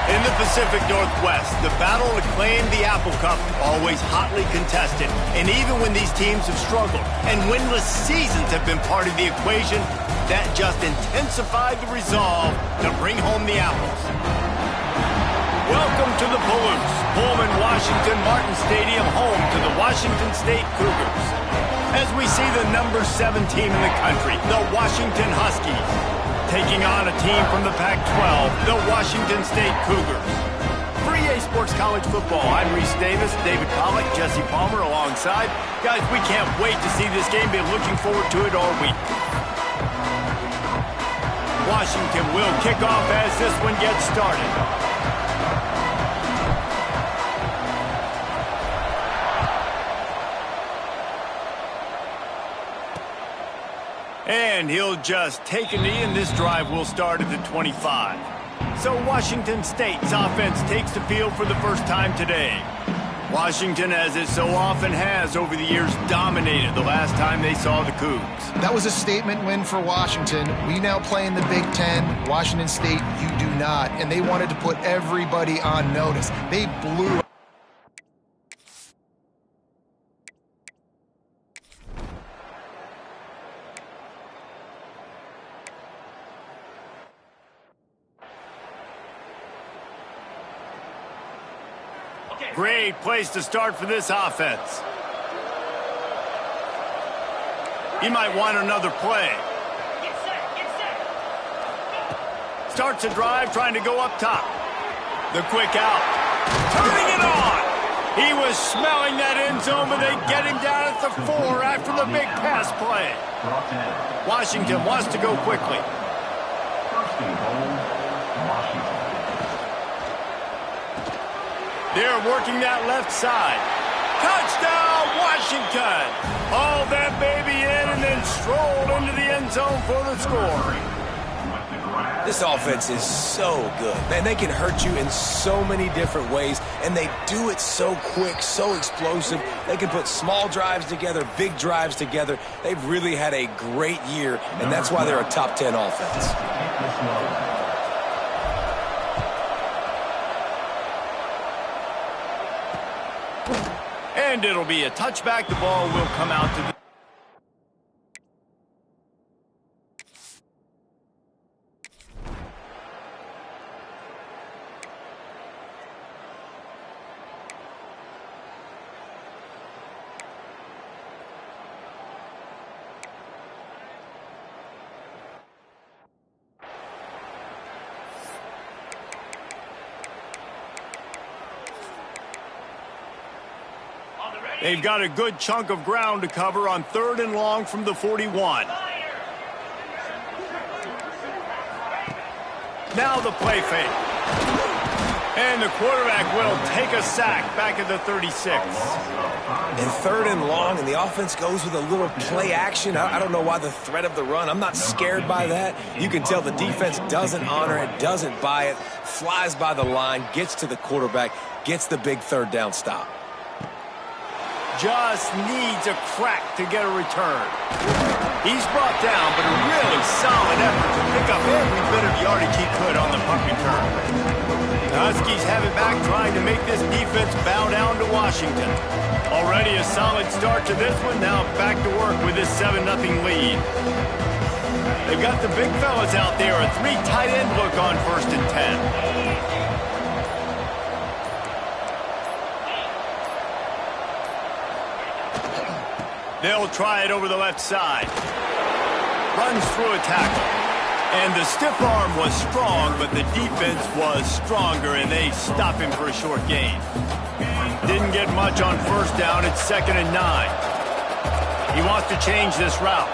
In the Pacific Northwest, the battle to claim the Apple Cup always hotly contested. And even when these teams have struggled and winless seasons have been part of the equation, that just intensified the resolve to bring home the apples. Welcome to the Palouse, Pullman Washington Martin Stadium, home to the Washington State Cougars. As we see the number 7 team in the country, the Washington Huskies, taking on a team from the Pac-12, the Washington State Cougars. For EA Sports College Football, I'm Reese Davis, David Pollack, Jesse Palmer alongside. Guys, we can't wait to see this game. Been looking forward to it all week. Washington will kick off as this one gets started. And he'll just take a knee, and this drive will start at the 25. So Washington State's offense takes the field for the first time today. Washington, as it so often has over the years, dominated the last time they saw the Cougs. That was a statement win for Washington. We now play in the Big Ten. Washington State, you do not. And they wanted to put everybody on notice. They blew. Great place to start for this offense. He might want another play. Starts a drive trying to go up top. The quick out. Turning it on. He was smelling that end zone, but they get him down at the 4 after the big pass play. Washington wants to go quickly. They're working that left side. Touchdown, Washington! Hauled that baby in and then strolled into the end zone for the score. This offense is so good. Man, they can hurt you in so many different ways, and they do it so quick, so explosive. They can put small drives together, big drives together. They've really had a great year, and that's why they're a top 10 offense. And it'll be a touchback. The ball will come out to the... They've got a good chunk of ground to cover on 3rd and long from the 41. Now the play fake. And the quarterback will take a sack back at the 36. And 3rd and long, and the offense goes with a little play action. I don't know why the threat of the run. I'm not scared by that. You can tell the defense doesn't honor it, doesn't buy it, flies by the line, gets to the quarterback, gets the big 3rd down stop. Just needs a crack to get a return. He's brought down, but a really solid effort to pick up every bit of yardage he could on the punt return. The Huskies have it back, trying to make this defense bow down to Washington. Already a solid start to this one. Now back to work with this 7-0 lead. They've got the big fellas out there. A 3 tight end look on 1st and 10. They'll try it over the left side. Runs through a tackle. And the stiff arm was strong, but the defense was stronger, and they stop him for a short gain. Didn't get much on 1st down. It's 2nd and 9. He wants to change this route.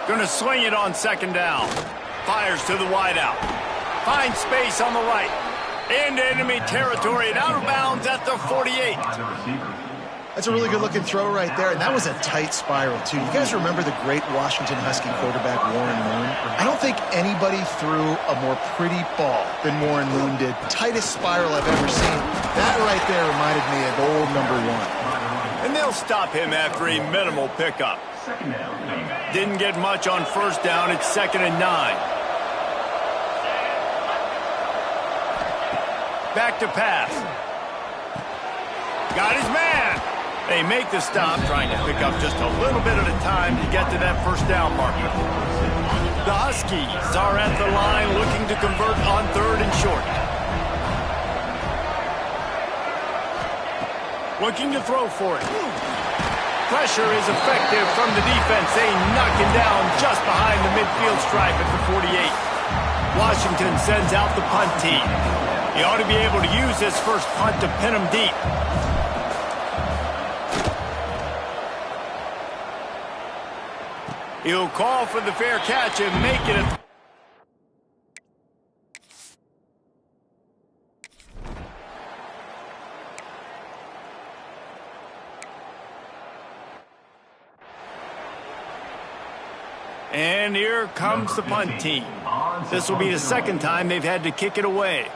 Gonna swing it on 2nd down. Fires to the wideout. Finds space on the right. Into enemy territory and out of bounds at the 48. That's a really good-looking throw right there, and that was a tight spiral, too. You guys remember the great Washington Husky quarterback Warren Moon? I don't think anybody threw a more pretty ball than Warren Moon did. Tightest spiral I've ever seen. That right there reminded me of old number 1. And they'll stop him after a minimal pickup. Didn't get much on 1st down. It's 2nd and 9. Back to pass. Got his man. They make the stop, trying to pick up just a little bit at a time to get to that first down marker. The Huskies are at the line looking to convert on 3rd and short. Looking to throw for it. Pressure is effective from the defense. They knock him down just behind the midfield stripe at the 48. Washington sends out the punt team. He ought to be able to use this first punt to pin him deep. He'll call for the fair catch and make it a... And here comes the punt team. This will be the second time they've had to kick it away.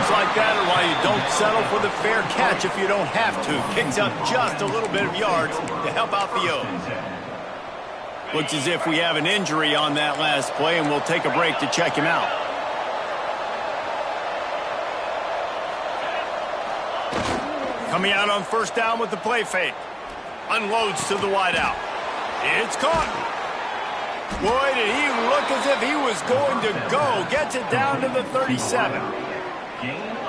Like that are why you don't settle for the fair catch if you don't have to. Picks up just a little bit of yards to help out the O's. Looks as if we have an injury on that last play, and we'll take a break to check him out. Coming out on first down with the play fake. Unloads to the wideout. It's caught. Boy, did he look as if he was going to go. Gets it down to the 37.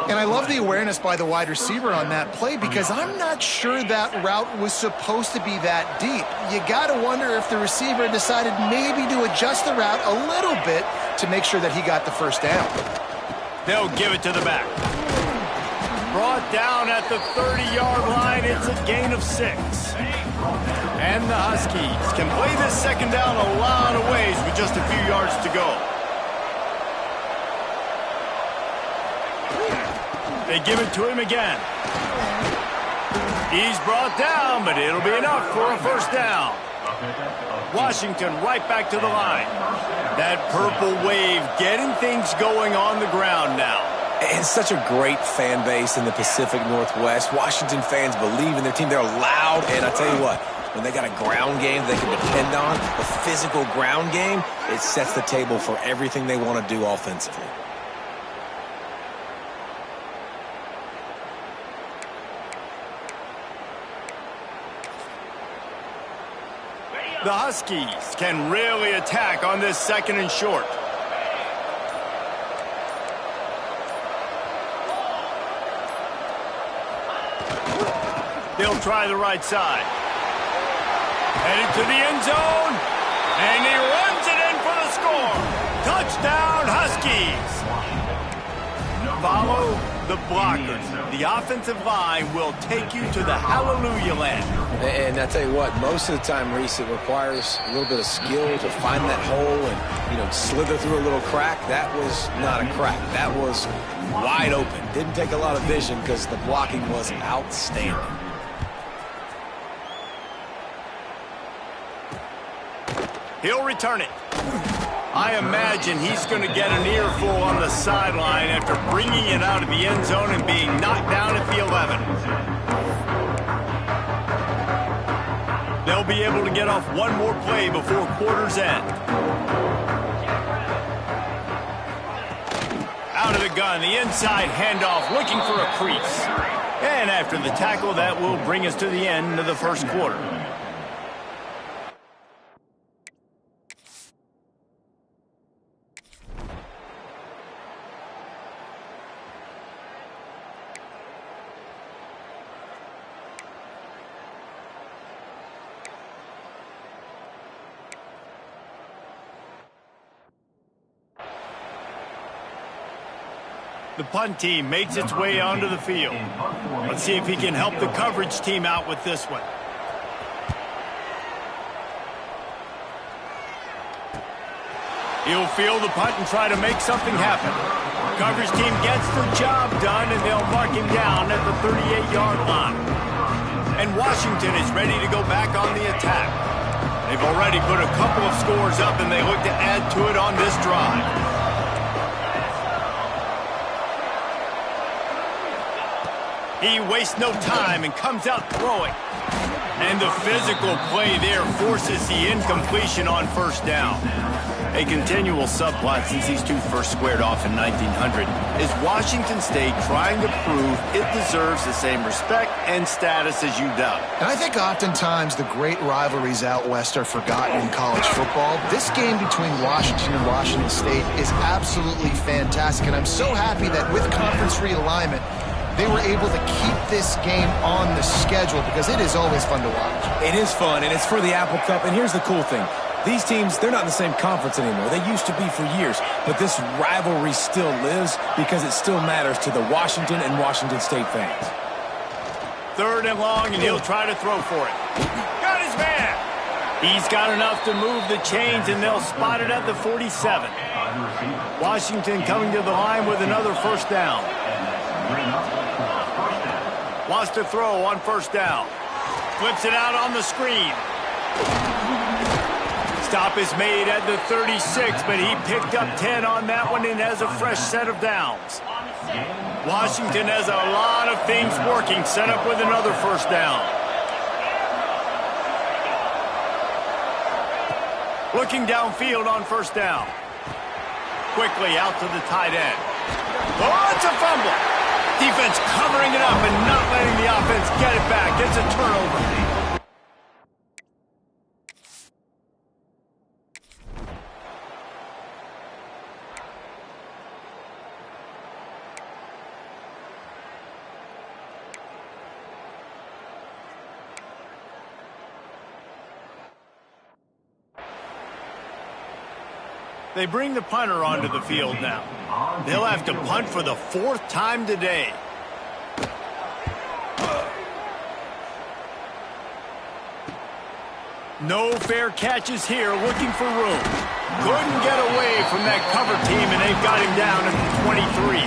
And I love the awareness by the wide receiver on that play because I'm not sure that route was supposed to be that deep. You got to wonder if the receiver decided maybe to adjust the route a little bit to make sure that he got the first down. They'll give it to the back. Brought down at the 30-yard line. It's a gain of 6. And the Huskies can play this second down a lot of ways with just a few yards to go. They give it to him again. He's brought down, but it'll be enough for a first down. Washington right back to the line. That purple wave getting things going on the ground now. It's such a great fan base in the Pacific Northwest. Washington fans believe in their team. They're loud, and I tell you what, when they got a ground game they can depend on, a physical ground game, it sets the table for everything they want to do offensively. The Huskies can really attack on this 2nd and short. They'll try the right side. Headed to the end zone. And he runs it in for the score. Touchdown, Huskies. Follow the blockers. The offensive line will take you to the hallelujah land. And I tell you what, most of the time, Reese, it requires a little bit of skill to find that hole and, slither through a little crack. That was not a crack. That was wide open. Didn't take a lot of vision because the blocking was outstanding. He'll return it. I imagine he's going to get an earful on the sideline after bringing it out of the end zone and being knocked down at the 11. They'll be able to get off one more play before quarter's end. Out of the gun, the inside handoff, looking for a crease. And after the tackle, that will bring us to the end of the first quarter. The punt team makes its way onto the field. Let's see if he can help the coverage team out with this one. He'll field the punt and try to make something happen. Coverage team gets the job done, and they'll mark him down at the 38-yard line. And Washington is ready to go back on the attack. They've already put a couple of scores up, and they look to add to it on this drive. He wastes no time and comes out throwing. And the physical play there forces the incompletion on first down. A continual subplot since these two first squared off in 1900 is Washington State trying to prove it deserves the same respect and status as UW. And I think oftentimes the great rivalries out west are forgotten in college football. This game between Washington and Washington State is absolutely fantastic, and I'm so happy that with conference realignment, they were able to keep this game on the schedule because it is always fun to watch. It is fun, and it's for the Apple Cup. And here's the cool thing. These teams, they're not in the same conference anymore. They used to be for years. But this rivalry still lives because it still matters to the Washington and Washington State fans. 3rd and long, and he'll try to throw for it. Got his man. He's got enough to move the chains, and they'll spot it at the 47. Washington coming to the line with another first down. Wants to throw on first down. Flips it out on the screen. Stop is made at the 36, but he picked up 10 on that one and has a fresh set of downs. Washington has a lot of things working, set up with another first down. Looking downfield on first down. Quickly out to the tight end. Oh, it's a fumble. Defense covering it up and not letting the offense get it back. It's a turnover. They bring the punter onto the field now. They'll have to punt for the 4th time today. No fair catches here, looking for room. Couldn't get away from that cover team, and they've got him down at the 23.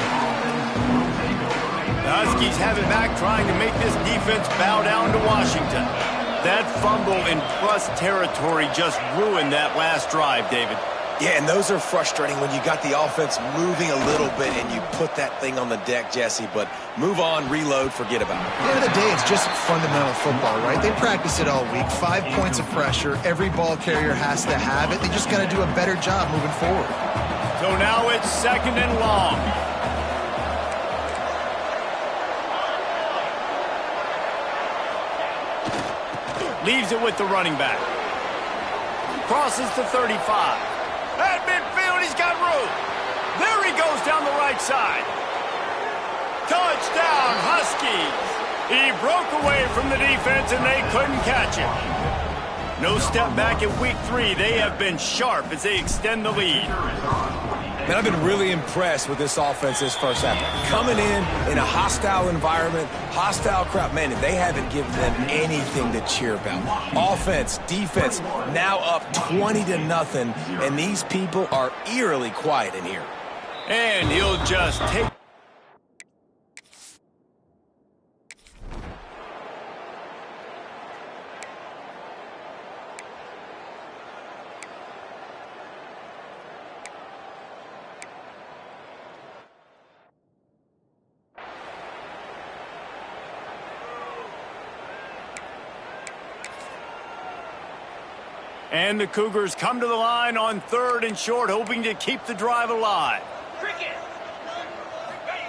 The Huskies have it back, trying to make this defense bow down to Washington. That fumble in plus territory just ruined that last drive, David. Yeah, and those are frustrating when you got the offense moving a little bit and you put that thing on the deck, Jesse. But move on, reload, forget about it. At the end of the day, it's just fundamental football, right? They practice it all week. 5 points of pressure. Every ball carrier has to have it. They just got to do a better job moving forward. So now it's 2nd and long. Leaves it with the running back. Crosses to 35. At midfield, he's got room. There he goes down the right side. Touchdown, Huskies. He broke away from the defense, and they couldn't catch him. No step back in week 3. They have been sharp as they extend the lead. Man, I've been really impressed with this offense this first half. Coming in a hostile environment, hostile crowd, man, they haven't given them anything to cheer about. Offense, defense, now up 20-0, and these people are eerily quiet in here. And he'll just take... And the Cougars come to the line on 3rd and short, hoping to keep the drive alive.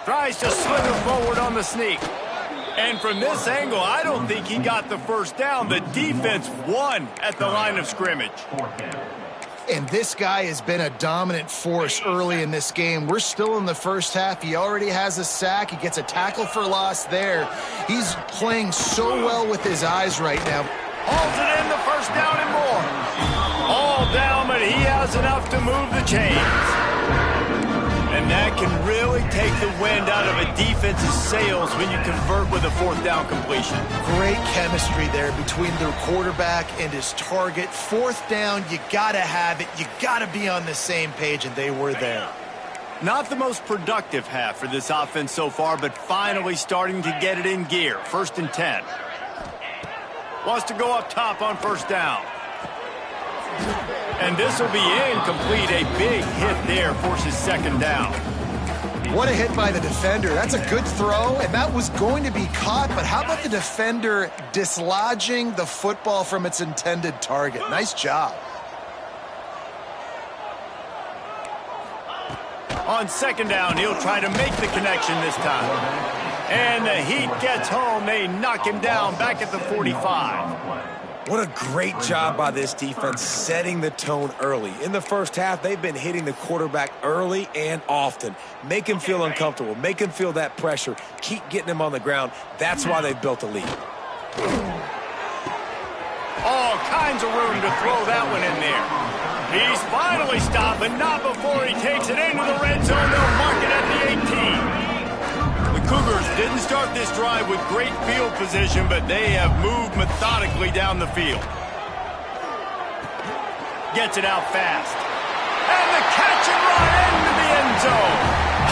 Tries to slip it forward on the sneak. And from this angle, I don't think he got the first down. The defense won at the line of scrimmage. And this guy has been a dominant force early in this game. We're still in the first half. He already has a sack. He gets a tackle for loss there. He's playing so well with his eyes right now. Hauls it in, the first down and more. All down, but he has enough to move the chains. And that can really take the wind out of a defense's sails when you convert with a 4th down completion. Great chemistry there between their quarterback and his target. 4th down, you got to have it. You got to be on the same page, and they were there. Not the most productive half for this offense so far, but finally starting to get it in gear. 1st and 10. Wants to go up top on first down. And this will be incomplete. A big hit there forces 2nd down. What a hit by the defender. That's a good throw, and that was going to be caught, but how about the defender dislodging the football from its intended target? Nice job. On second down, he'll try to make the connection this time. And the heat gets home. They knock him down back at the 45. What a great job by this defense setting the tone early. In the first half, they've been hitting the quarterback early and often. Make him feel uncomfortable. Make him feel that pressure. Keep getting him on the ground. That's why they've built a lead. All kinds of room to throw that one in there. He's finally stopped, but not before he takes it into the red zone. They'll mark it at the 18. The Cougars didn't start this drive with great field position, but they have moved methodically down the field. Gets it out fast. And the catch and run into the end zone.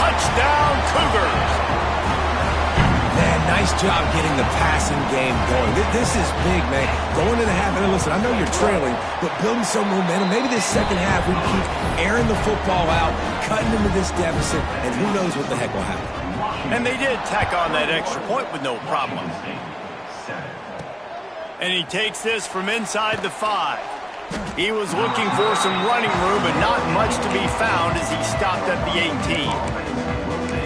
Touchdown, Cougars. Man, nice job getting the passing game going. This is big, man. Going into half, and listen, I know you're trailing, but building some momentum. Maybe this second half we can keep airing the football out, cutting into this deficit, and who knows what the heck will happen. And they did tack on that extra point with no problem. And he takes this from inside the 5. He was looking for some running room, but not much to be found as he stopped at the 18.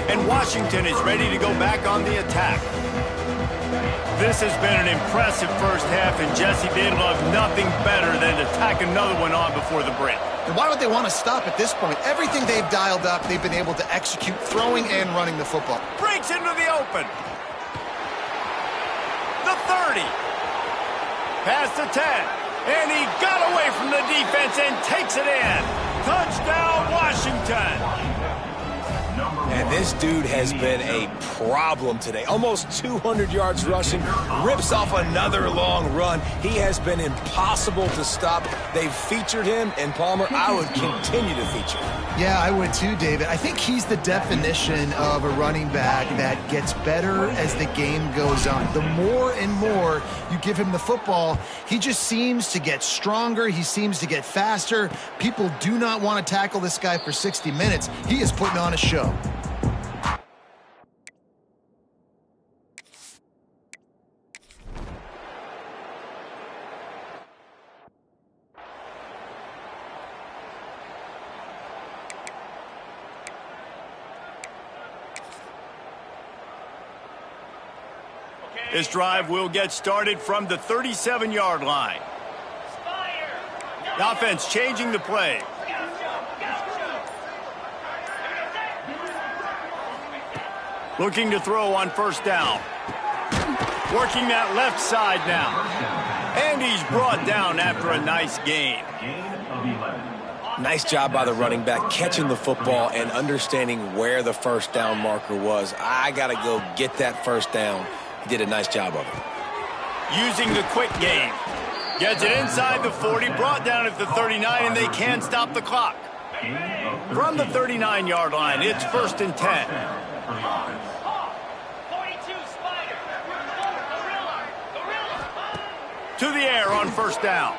And Washington is ready to go back on the attack. This has been an impressive first half, and Jesse, they'd love nothing better than to tack another one on before the break. And why would they want to stop at this point? Everything they've dialed up, they've been able to execute, throwing and running the football. Breaks into the open. The 30. Past the 10. And he got away from the defense and takes it in. Touchdown, Washington. And this dude has been a problem today. Almost 200 yards rushing, rips off another long run. He has been impossible to stop. They've featured him, and Palmer, I would continue to feature him. Yeah, I would too, David. I think he's the definition of a running back that gets better as the game goes on. The more and more you give him the football, he just seems to get stronger. He seems to get faster. People do not want to tackle this guy for 60 minutes. He is putting on a show. This drive will get started from the 37-yard line. The offense changing the play. Looking to throw on first down. Working that left side now. And he's brought down after a nice gain. Nice job by the running back, catching the football and understanding where the first down marker was. I got to go get that first down. He did a nice job of it. Using the quick game. Gets it inside the 40, brought down at the 39, and they can't stop the clock. From the 39-yard line, it's first and 10. To the air on first down.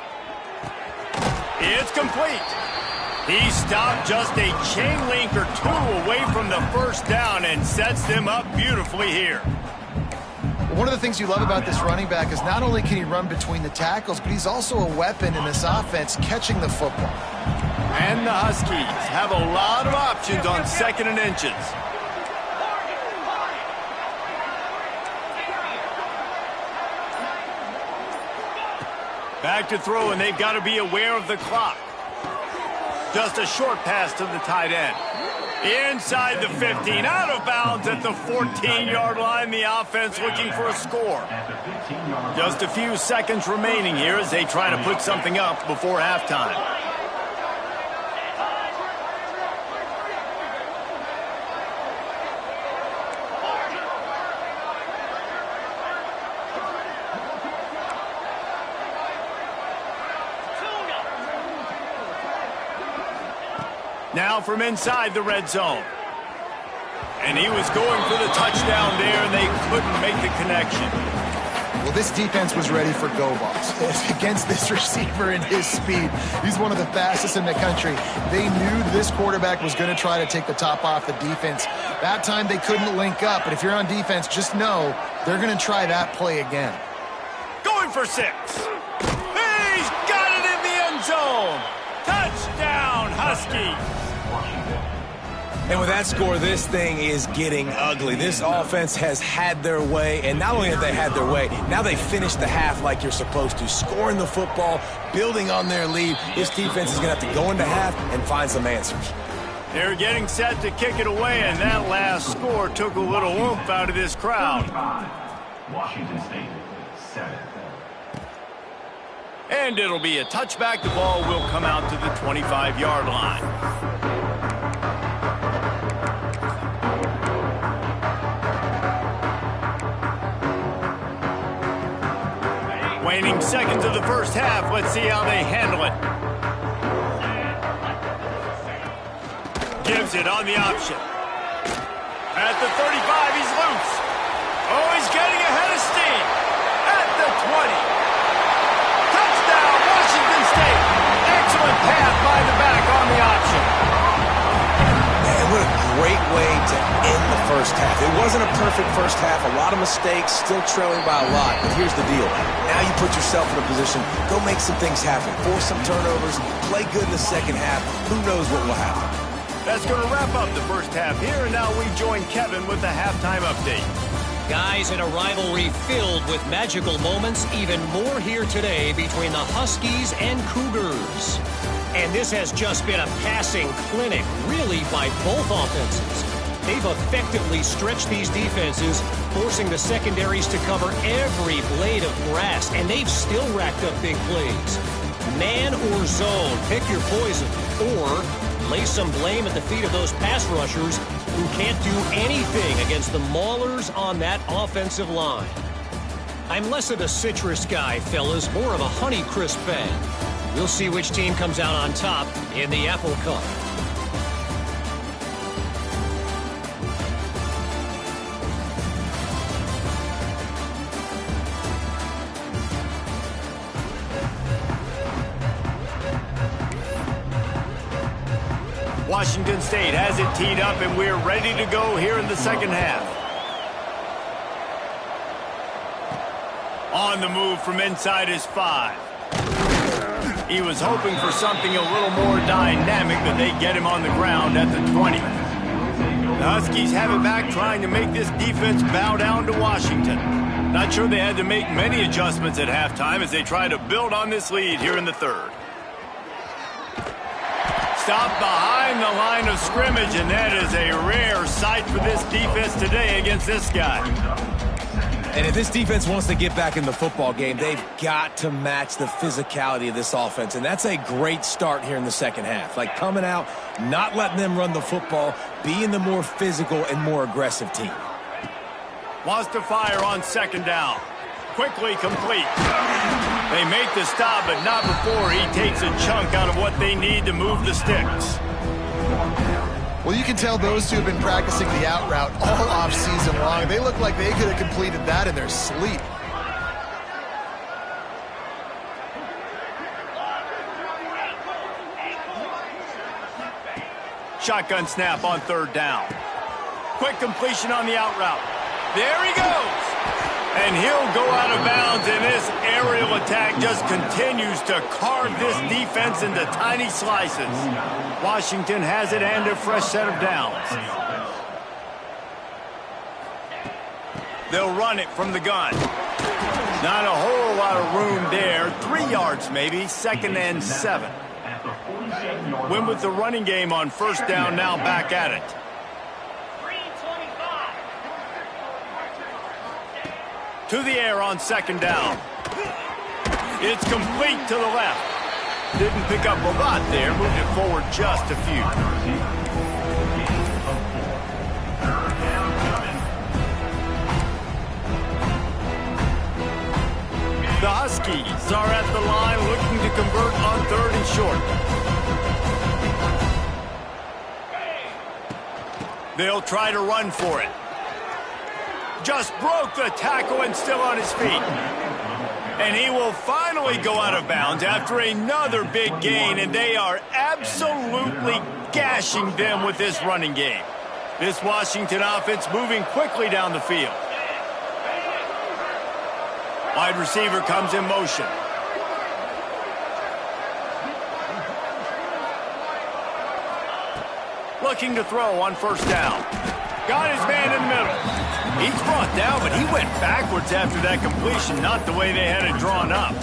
It's complete. He stopped just a chain link or two away from the first down and sets them up beautifully here. One of the things you love about this running back is not only can he run between the tackles, but he's also a weapon in this offense catching the football. And the Huskies have a lot of options on second and inches. Back to throw, and they've got to be aware of the clock. Just a short pass to the tight end. Inside the 15, out of bounds at the 14-yard line. The offense looking for a score. Just a few seconds remaining here as they try to put something up before halftime. Now from inside the red zone. And he was going for the touchdown there, and they couldn't make the connection. Well, this defense was ready for go balls. Against this receiver and his speed, he's one of the fastest in the country. They knew this quarterback was going to try to take the top off the defense. That time they couldn't link up, but if you're on defense, just know they're going to try that play again. Going for 6. He's got it in the end zone. Touchdown, Huskies. And with that score, this thing is getting ugly. This offense has had their way, and not only have they had their way, now they finished the half like you're supposed to, scoring the football, building on their lead. This defense is going to have to go into half and find some answers. They're getting set to kick it away, and that last score took a little oomph out of this crowd. Washington State, 7. And it'll be a touchback. The ball will come out to the 25-yard line. Waning seconds of the first half. Let's see how they handle it. Gives it on the option. At the 35, he's loose. Oh, he's getting ahead of steam. At the 20. Touchdown, Washington State. Excellent pass by the back on the option. Man, what a great way to end the first half. It wasn't a perfect first half. A lot of mistakes, still trailing by a lot. But here's the deal. Now you put yourself in a position, go make some things happen. Force some turnovers, play good in the second half. Who knows what will happen? That's going to wrap up the first half here, and now we join Kevin with the halftime update. Guys, in a rivalry filled with magical moments, even more here today between the Huskies and Cougars. And this has just been a passing clinic, really, by both offenses. They've effectively stretched these defenses, forcing the secondaries to cover every blade of grass, and they've still racked up big plays. Man or zone, pick your poison, or lay some blame at the feet of those pass rushers who can't do anything against the maulers on that offensive line. I'm less of a citrus guy, fellas, more of a Honeycrisp fan. We'll see which team comes out on top in the Apple Cup. Washington State has it teed up, and we're ready to go here in the second half. On the move from inside his 5. He was hoping for something a little more dynamic, but they get him on the ground at the 20. The Huskies have it back, trying to make this defense bow down to Washington. Not sure they had to make many adjustments at halftime as they try to build on this lead here in the third. Stopped behind the line of scrimmage, and that is a rare sight for this defense today against this guy. And if this defense wants to get back in the football game, they've got to match the physicality of this offense, and that's a great start here in the second half. Like coming out, not letting them run the football, being the more physical and more aggressive team. Wants to fire on second down. Quickly complete. They make the stop, but not before he takes a chunk out of what they need to move the sticks. Well, you can tell those two have been practicing the out route all off-season long. They look like they could have completed that in their sleep. Shotgun snap on third down. Quick completion on the out route. There he goes. And he'll go out of bounds, and this aerial attack just continues to carve this defense into tiny slices. Washington has it and a fresh set of downs. They'll run it from the gun. Not a whole lot of room there. 3 yards maybe, 2nd and 7. Win with the running game on first down, now back at it. To the air on second down. It's complete to the left. Didn't pick up a lot there. Moved it forward just a few. The Huskies are at the line looking to convert on 3rd and short. They'll try to run for it. just broke the tackle and still on his feet. And he will finally go out of bounds after another big gain, and they are absolutely gashing them with this running game. This Washington offense moving quickly down the field. Wide receiver comes in motion. Looking to throw on first down. Got his man in the middle. He's brought down, but he went backwards after that completion, not the way they had it drawn up.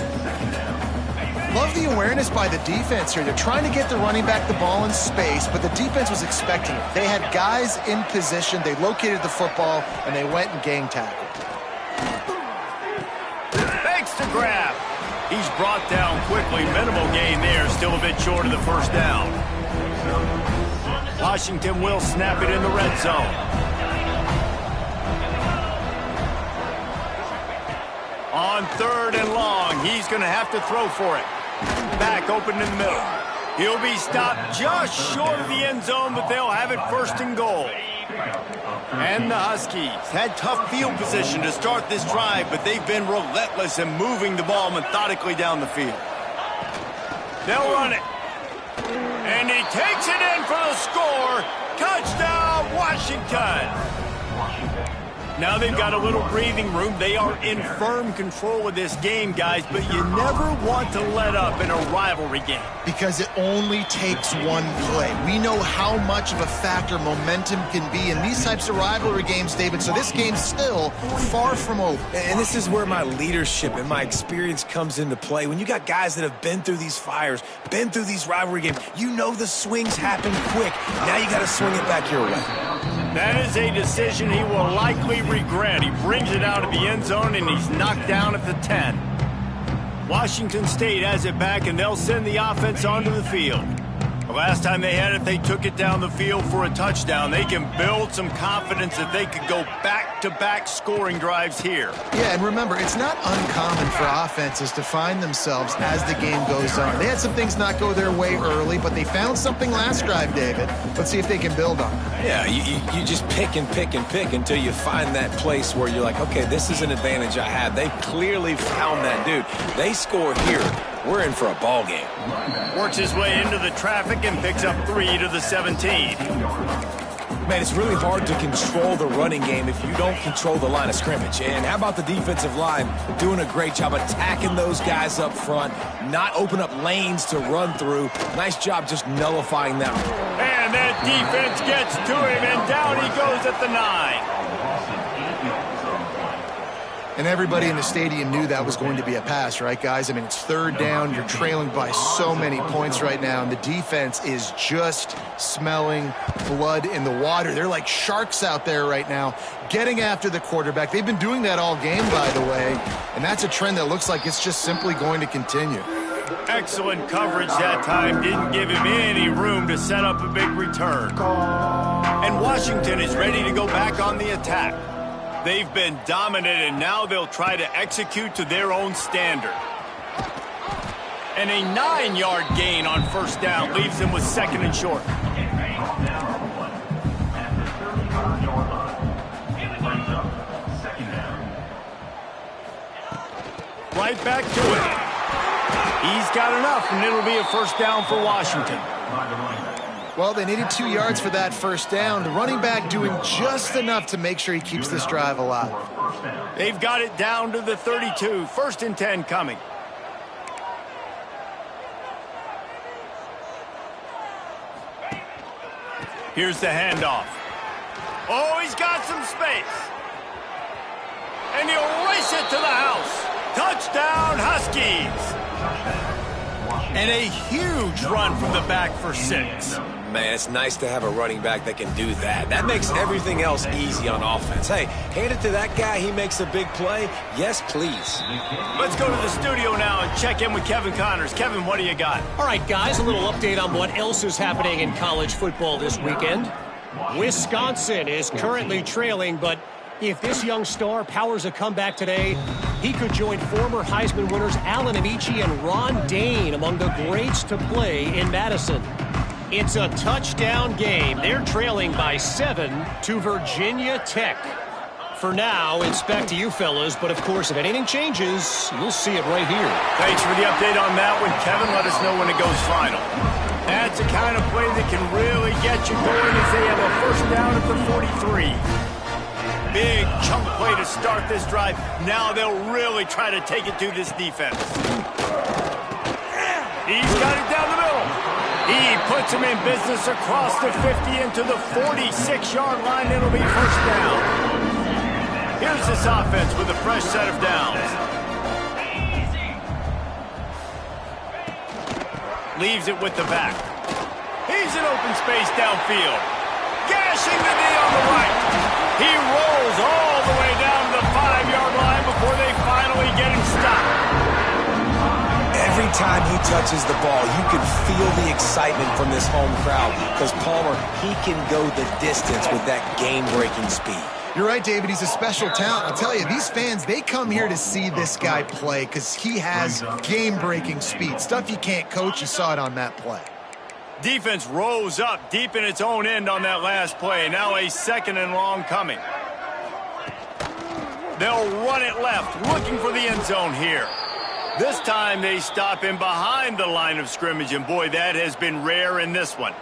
Love the awareness by the defense here. They're trying to get the running back the ball in space, but the defense was expecting it. They had guys in position. They located the football, and they went and gang tackled. Thanks to grab. He's brought down quickly. Minimal gain there. Still a bit short of the first down. Washington will snap it in the red zone. On third and long, he's going to have to throw for it. Back open in the middle. He'll be stopped just short of the end zone, but they'll have it first and goal. And the Huskies had tough field position to start this drive, but they've been relentless in moving the ball methodically down the field. They'll run it. And he takes it in for the score. Touchdown, Washington. Now they've got a little breathing room. They are in firm control of this game, guys, but you never want to let up in a rivalry game. Because it only takes one play. We know how much of a factor momentum can be in these types of rivalry games, David, so this game's still far from over. And this is where my leadership and my experience comes into play. When you got guys that have been through these fires, been through these rivalry games, you know the swings happen quick. Now you got to swing it back your way. That is a decision he will likely regret. He brings it out of the end zone, and he's knocked down at the 10. Washington State has it back, and they'll send the offense onto the field. The last time they had it, they took it down the field for a touchdown. They can build some confidence that they could go back-to-back scoring drives here. Yeah, and remember, it's not uncommon for offenses to find themselves as the game goes on. They had some things not go their way early, but they found something last drive, David. Let's see if they can build on it. Yeah, you just pick and pick and pick until you find that place where you're like, okay, this is an advantage I have. They clearly found that dude. They score here. We're in for a ball game. Works his way into the traffic and picks up 3 to the 17. Man, it's really hard to control the running game if you don't control the line of scrimmage. And how about the defensive line doing a great job attacking those guys up front, not open up lanes to run through. Nice job just nullifying that. And that defense gets to him, and down he goes at the 9. And everybody in the stadium knew that was going to be a pass, right, guys? I mean, it's third down. You're trailing by so many points right now, and the defense is just smelling blood in the water. They're like sharks out there right now, getting after the quarterback. They've been doing that all game, by the way, and that's a trend that looks like it's just simply going to continue. Excellent coverage that time. Didn't give him any room to set up a big return. And Washington is ready to go back on the attack. They've been dominant, and now they'll try to execute to their own standard. And a 9-yard gain on first down leaves them with second and short. Right back to it. He's got enough, and it'll be a first down for Washington. Well, they needed 2 yards for that first down. The running back doing just enough to make sure he keeps this drive alive. They've got it down to the 32. First and 10 coming. Here's the handoff. Oh, he's got some space. And he'll race it to the house. Touchdown, Huskies. And a huge run from the back for 6. Man, it's nice to have a running back that can do that. That makes everything else easy on offense. Hey, hand it to that guy. He makes a big play. Yes, please. Let's go to the studio now and check in with Kevin Connors. Kevin, what do you got? All right, guys, a little update on what else is happening in college football this weekend. Wisconsin is currently trailing, but if this young star powers a comeback today, he could join former Heisman winners Allen Amici and Ron Dane among the greats to play in Madison. It's a touchdown game. They're trailing by 7 to Virginia Tech. for now. It's back to you fellas, but of course, if anything changes, you'll see it right here. Thanks for the update on that one, Kevin. Let us know when it goes final. That's the kind of play that can really get you going as they have a first down at the 43. Big chunk play to start this drive. Now they'll really try to take it to this defense. He's got it down the middle. He puts him in business across the 50 into the 46-yard line. It'll be first down. Here's this offense with a fresh set of downs. Leaves it with the back. He's in open space downfield. Gashing the knee on the right. He rolls all the way down to the 5-yard line before they finally get him stopped. Every time he touches the ball, you can feel the excitement from this home crowd because Palmer, he can go the distance with that game-breaking speed. You're right, David. He's a special talent. I'll tell you, these fans, they come here to see this guy play because he has game-breaking speed. Stuff you can't coach. You saw it on that play. Defense rose up deep in its own end on that last play. Now a second and long coming. They'll run it left, looking for the end zone here. This time they stop him behind the line of scrimmage, and boy, that has been rare in this one.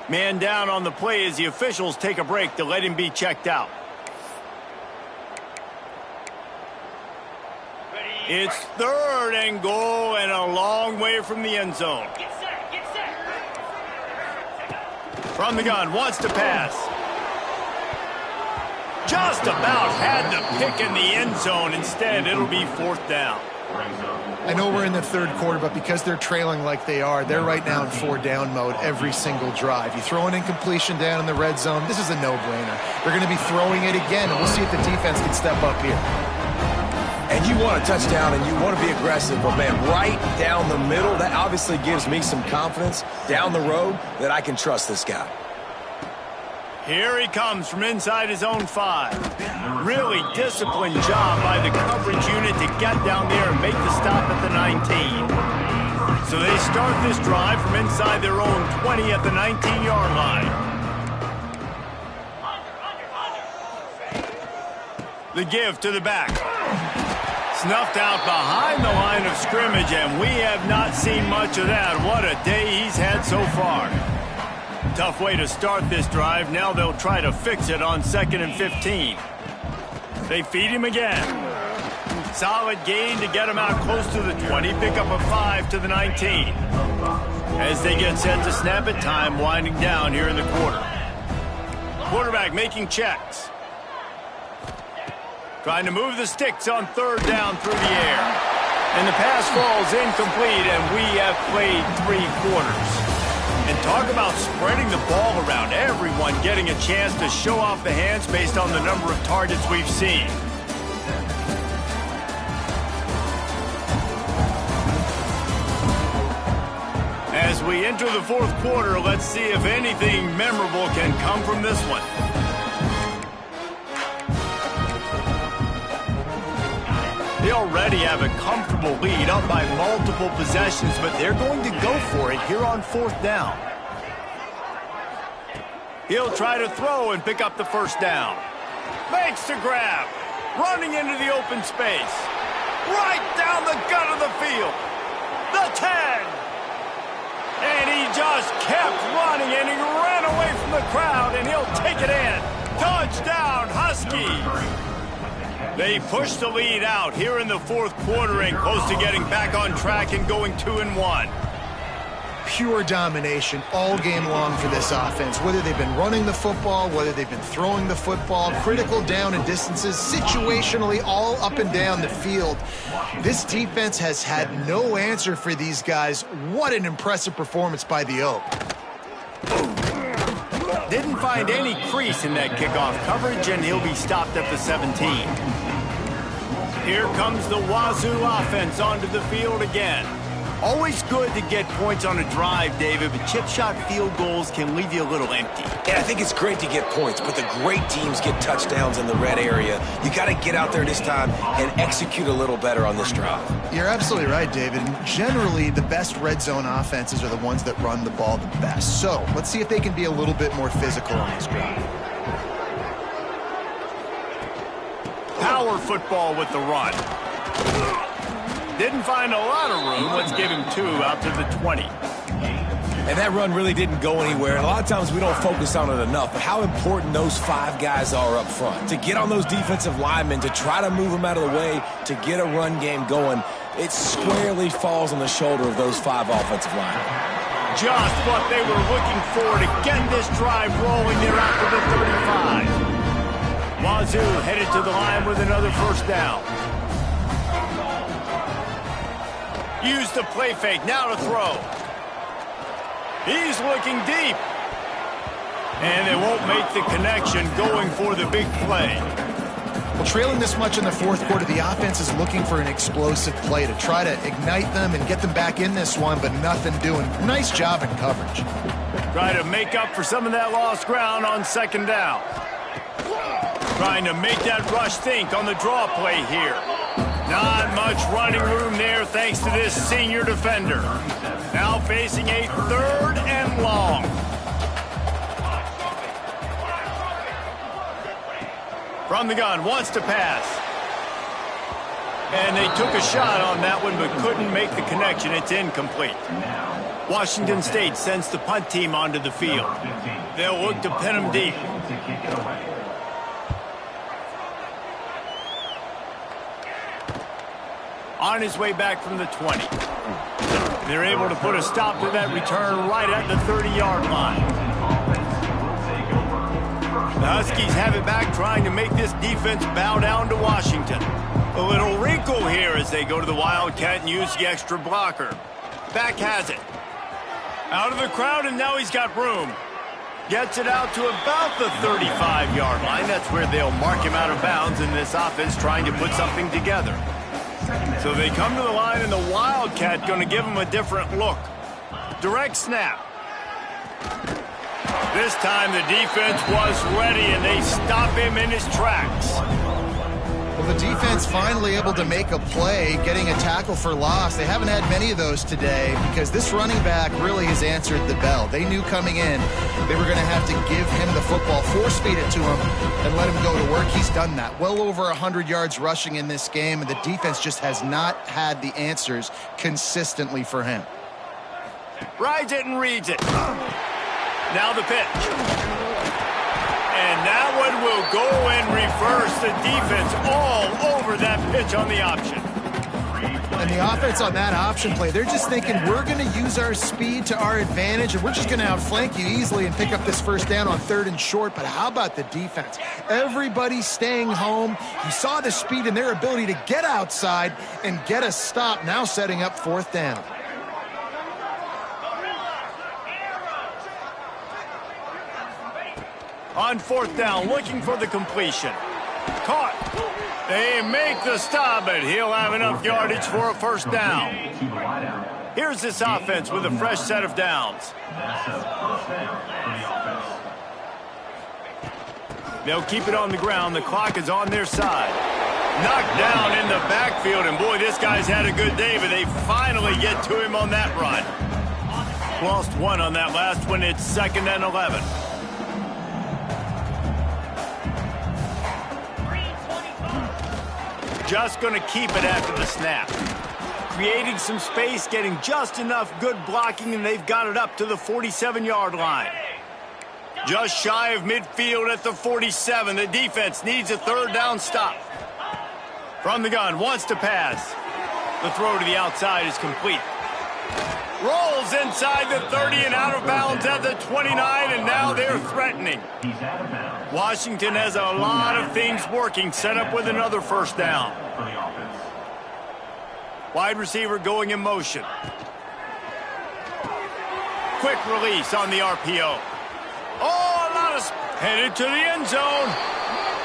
Man down on the play as the officials take a break to let him be checked out. It's third and goal and a long way from the end zone. From the gun, wants to pass. Just about had the pick in the end zone. Instead, it'll be fourth down. I know we're in the third quarter, but because they're trailing like they are, they're right now in 4-down mode every single drive. You throw an incompletion down in the red zone, this is a no-brainer. They're going to be throwing it again, and we'll see if the defense can step up here. And you want a touchdown, and you want to be aggressive, but, man, right down the middle, that obviously gives me some confidence down the road that I can trust this guy. Here he comes from inside his own 5. Really disciplined job by the coverage unit to get down there and make the stop at the 19. So they start this drive from inside their own 20 at the 19-yard line. The give to the back. Snuffed out behind the line of scrimmage, and we have not seen much of that. What a day he's had so far. Tough way to start this drive. Now they'll try to fix it on 2nd and 15. They feed him again. Solid gain to get him out close to the 20. Pick up a 5 to the 19. As they get set to snap it, time winding down here in the quarter. Quarterback making checks. Trying to move the sticks on third down through the air. And the pass falls incomplete, and we have played 3 quarters. And talk about spreading the ball around. Everyone getting a chance to show off the hands based on the number of targets we've seen. As we enter the fourth quarter, let's see if anything memorable can come from this one. They already have a comfortable lead, up by multiple possessions, but they're going to go for it here on 4th down. He'll try to throw and pick up the first down. Makes the grab, running into the open space. Right down the gut of the field. The 10. And he just kept running, and he ran away from the crowd, and he'll take it in. Touchdown, Huskies. They push the lead out here in the fourth quarter and close to getting back on track and going 2-1. Pure domination all game long for this offense. Whether they've been running the football, whether they've been throwing the football, critical down and distances, situationally all up and down the field. This defense has had no answer for these guys. What an impressive performance by the Oak. Didn't find any crease in that kickoff coverage, and he'll be stopped at the 17. Here comes the Wazoo offense onto the field again. Always good to get points on a drive, David, but chip shot field goals can leave you a little empty. Yeah, I think it's great to get points, but the great teams get touchdowns in the red area. You got to get out there this time and execute a little better on this drive. You're absolutely right, David. Generally, the best red zone offenses are the ones that run the ball the best. So let's see if they can be a little bit more physical on this drive. power football with the run. Didn't find a lot of room. Let's give him 2 out to the 20. And that run really didn't go anywhere. And a lot of times we don't focus on it enough, but how important those 5 guys are up front. To get on those defensive linemen, to try to move them out of the way, to get a run game going, it squarely falls on the shoulder of those 5 offensive linemen. Just what they were looking for to get this drive rolling there after the 35. Wazoo headed to the line with another first down. Use the play fake, now to throw. He's looking deep. And they won't make the connection going for the big play. Well, trailing this much in the fourth quarter, the offense is looking for an explosive play to try to ignite them and get them back in this one, but nothing doing. Nice job in coverage. Try to make up for some of that lost ground on second down. Trying to make that rush think on the draw play here. Not much running room there thanks to this senior defender. Now facing a 3rd and long. From the gun, wants to pass. And they took a shot on that one but couldn't make the connection. It's incomplete. Washington State sends the punt team onto the field. They'll look to pin them deep. On his way back from the 20. They're able to put a stop to that return right at the 30-yard line. The Huskies have it back, trying to make this defense bow down to Washington. A little wrinkle here as they go to the Wildcat and use the extra blocker. Back has it. Out of the crowd, and now he's got room. Gets it out to about the 35-yard line. That's where they'll mark him out of bounds in this offense, trying to put something together. So they come to the line, and the Wildcat going to give them a different look. Direct snap. This time the defense was ready, and they stop him in his tracks. Well, the defense finally able to make a play, getting a tackle for loss. They haven't had many of those today because this running back really has answered the bell. They knew coming in they were going to have to give him the football, force-feed it to him, and let him go to work. He's done that. Well over 100 yards rushing in this game, and the defense just has not had the answers consistently for him. Rides it and reads it. Now the pitch. And that one will go and reverse. The defense all over that pitch on the option. And the offense on that option play, they're just thinking we're going to use our speed to our advantage, and we're just going to outflank you easily and pick up this first down on 3rd and short. But how about the defense? Everybody staying home. You saw the speed and their ability to get outside and get a stop, now setting up 4th down. On 4th down, looking for the completion. Caught. They make the stop, but he'll have enough yardage for a first down. Here's this offense with a fresh set of downs. They'll keep it on the ground. The clock is on their side. Knocked down in the backfield, and boy, this guy's had a good day, but they finally get to him on that run. Lost 1 on that last one. It's 2nd and 11. Just going to keep it after the snap. Creating some space, getting just enough good blocking, and they've got it up to the 47-yard line. Just shy of midfield at the 47. The defense needs a 3rd down stop. From the gun, wants to pass. The throw to the outside is complete. Rolls inside the 30 and out of bounds at the 29, and now they're threatening. Washington has a lot of things working, set up with another first down. Wide receiver going in motion. Quick release on the RPO. Oh, a lot of headed to the end zone.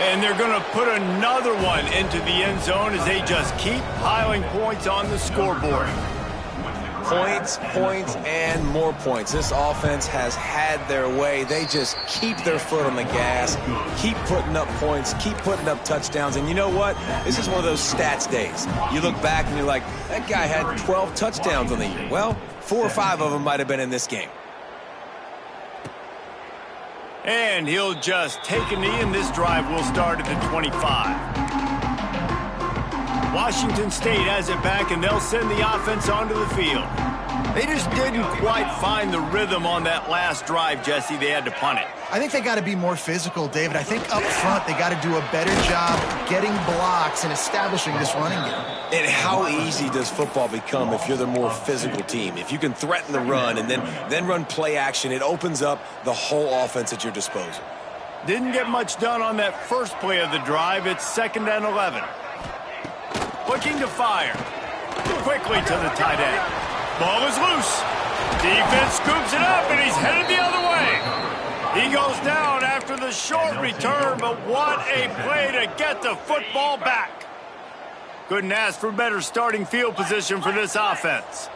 And they're going to put another one into the end zone as they just keep piling points on the scoreboard. Points, points, and more points. This offense has had their way. They just keep their foot on the gas, keep putting up points, keep putting up touchdowns. And you know what? This is one of those stats days. You look back and you're like, that guy had 12 touchdowns on the year. Well, 4 or 5 of them might have been in this game. And he'll just take a knee, and this drive will start at the 25. Washington State has it back, and they'll send the offense onto the field. They just didn't quite find the rhythm on that last drive, Jesse. They had to punt it. I think they got to be more physical, David. I think up front they got to do a better job getting blocks and establishing this running game. And how easy does football become if you're the more physical team? If you can threaten the run and then run play action, it opens up the whole offense at your disposal. Didn't get much done on that first play of the drive. It's 2nd and 11. Looking to fire. Quickly to the tight end. Ball is loose. Defense scoops it up, and he's headed the other way. He goes down after the short return, but what a play to get the football back. Couldn't ask for better starting field position for this offense.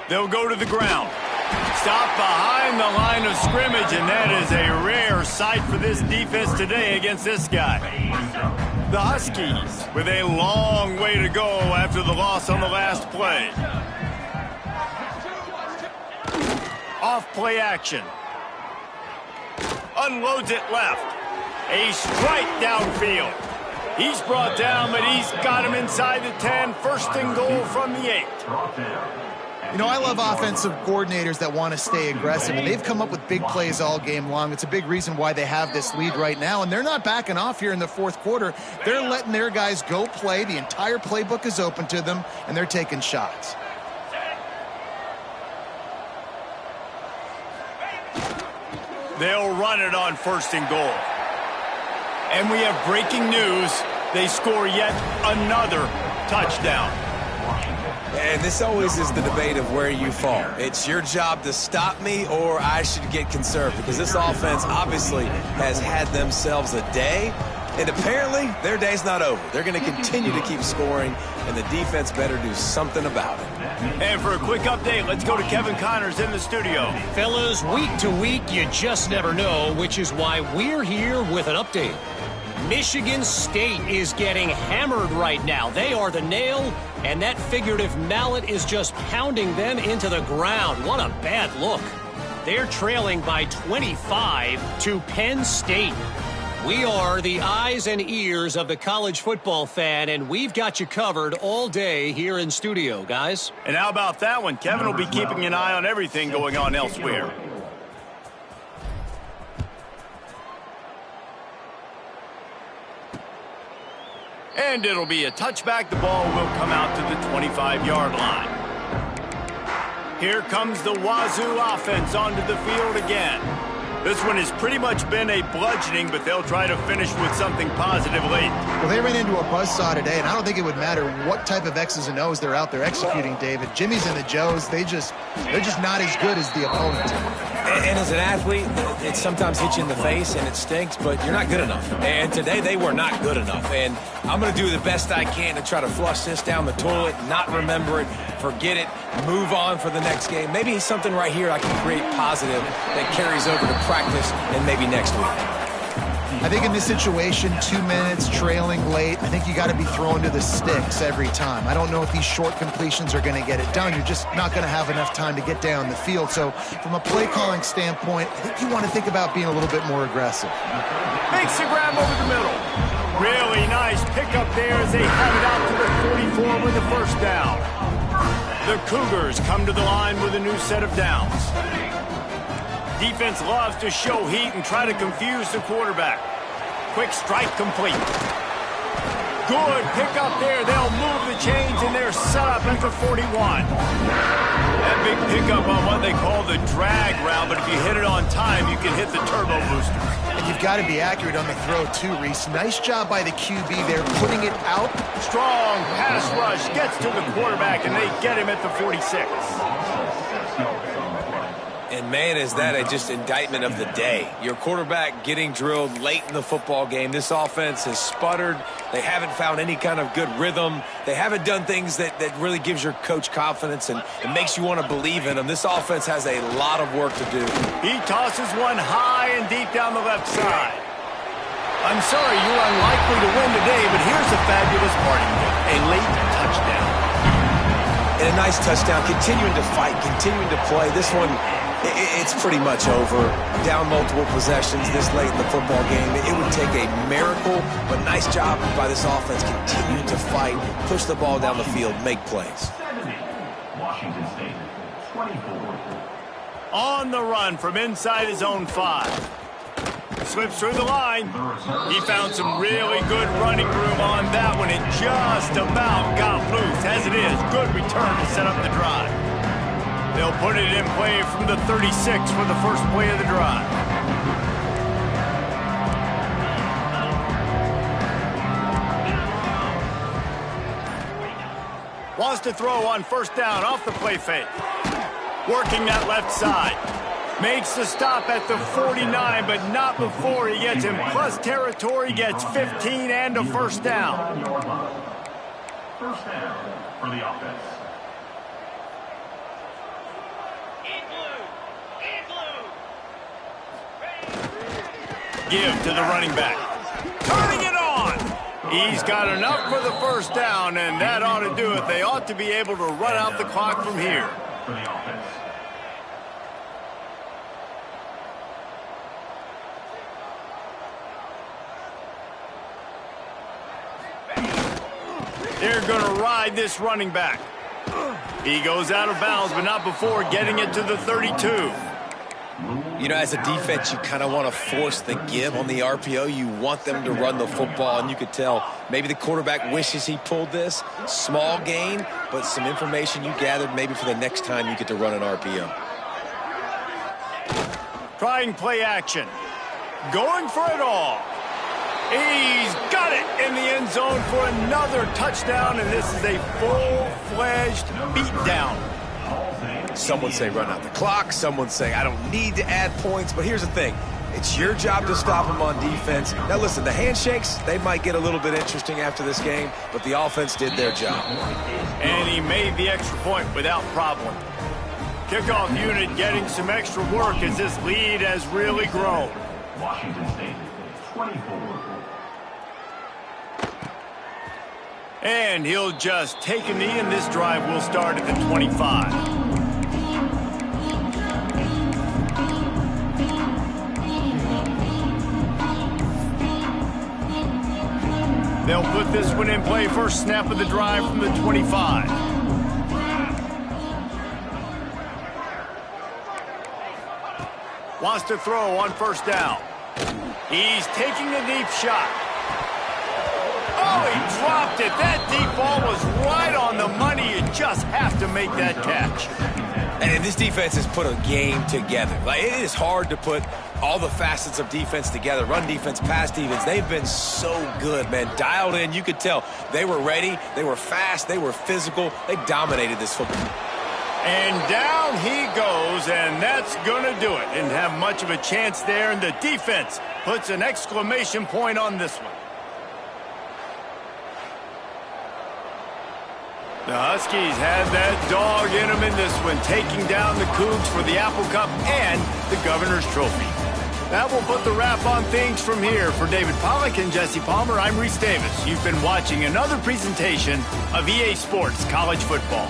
They'll go to the ground. Stop behind the line of scrimmage, and that is a rare sight for this defense today against this guy. The Huskies with a long way to go after the loss on the last play. Off play action. Unloads it left. A strike downfield. He's brought down, but he's got him inside the 10. 1st and goal from the 8. You know, I love offensive coordinators that want to stay aggressive, and they've come up with big plays all game long. It's a big reason why they have this lead right now, and they're not backing off here in the 4th quarter. They're letting their guys go play. The entire playbook is open to them, and they're taking shots. They'll run it on 1st and goal. And we have breaking news. They score yet another touchdown. And this always is the debate of where you fall. It's your job to stop me, or I should get conserved, because this offense obviously has had themselves a day, and apparently their day's not over. They're going to continue to keep scoring, and the defense better do something about it. And for a quick update, let's go to Kevin Connors in the studio. Fellas, week to week, you just never know, which is why we're here with an update. Michigan State is getting hammered right now. They are the nail, and that figurative mallet is just pounding them into the ground. What a bad look. They're trailing by 25 to Penn State. We are the eyes and ears of the college football fan, and we've got you covered all day here in studio, guys. And how about that one? Kevin will be keeping an eye on everything going on elsewhere. And it'll be a touchback. The ball will come out to the 25-yard line. Here comes the Wazoo offense onto the field again. This one has pretty much been a bludgeoning, but they'll try to finish with something positive late. Well, they ran into a buzzsaw today, and I don't think it would matter what type of X's and O's they're out there executing, David. Jimmy's and the Joes, they're just not as good as the opponent. And as an athlete, it sometimes hits you in the face, and it stinks, but you're not good enough. And today, they were not good enough. And I'm going to do the best I can to try to flush this down the toilet, not remember it, forget it, move on for the next game. Maybe something right here I can create positive that carries over to practice and maybe next week. I think in this situation, 2 minutes, trailing late, I think you got to be throwing to the sticks every time. I don't know if these short completions are going to get it done. You're just not going to have enough time to get down the field. So from a play calling standpoint, I think you want to think about being a little bit more aggressive. Makes the grab over the middle. Really nice pickup there as they have it out to the 44 with the 1st down. The Cougars come to the line with a new set of downs. Defense loves to show heat and try to confuse the quarterback. Quick strike complete. Good pickup there. They'll move the chains, and they're set up at the 41. That big pickup on what they call the drag route, but if you hit it on time, you can hit the turbo booster. And you've got to be accurate on the throw, too, Reese. Nice job by the QB there, putting it out. Strong pass rush gets to the quarterback, and they get him at the 46. And, man, is that just indictment of the day. Your quarterback getting drilled late in the football game. This offense has sputtered. They haven't found any kind of good rhythm. They haven't done things that really gives your coach confidence and it makes you want to believe in them. This offense has a lot of work to do. He tosses one high and deep down the left side. I'm sorry, you're unlikely to win today, but here's a fabulous parting gift. A late touchdown. And a nice touchdown, continuing to fight, continuing to play. This one It's pretty much over. Down multiple possessions this late in the football game. It would take a miracle, but nice job by this offense continuing to fight, push the ball down the field, make plays. Washington State, 24. On the run from inside his own 5. Slips through the line. He found some really good running room on that one. It just about got loose. As it is, good return to set up the drive. They'll put it in play from the 36 for the first play of the drive. Wants to throw on first down off the play fake. Working that left side. Makes the stop at the 49, but not before he gets in plus territory, gets 15 and a first down. First down for the offense. Give to the running back. Turning it on. He's got enough for the first down, and that ought to do it. They ought to be able to run out the clock from here. For the offense. They're going to ride this running back. He goes out of bounds, but not before getting it to the 32. You know, as a defense, you kind of want to force the give on the RPO. You want them to run the football, and you could tell maybe the quarterback wishes he pulled this. Small gain, but some information you gathered maybe for the next time you get to run an RPO. Trying play action. Going for it all. He's got it in the end zone for another touchdown, and this is a full-fledged beatdown. Some would say run out the clock. Some would say I don't need to add points. But here's the thing. It's your job to stop them on defense. Now, listen, the handshakes, they might get a little bit interesting after this game, but the offense did their job. And he made the extra point without problem. Kickoff unit getting some extra work as this lead has really grown. Washington State, 24. And he'll just take a knee, and this drive will start at the 25. They'll put this one in play. First snap of the drive from the 25. Wants to throw on first down. He's taking a deep shot. Oh, he dropped it. That deep ball was right on the money. You just have to make that catch. And this defense has put a game together. Like, it is hard to put all the facets of defense together. Run defense, pass defense. They've been so good, man. Dialed in. You could tell they were ready. They were fast. They were physical. They dominated this football. And down he goes, and that's going to do it. Didn't have much of a chance there, and the defense puts an exclamation point on this one. The Huskies had that dog in them in this one, taking down the Cougs for the Apple Cup and the Governor's Trophy. That will put the wrap on things from here. For David Pollack and Jesse Palmer, I'm Reese Davis. You've been watching another presentation of EA Sports College Football.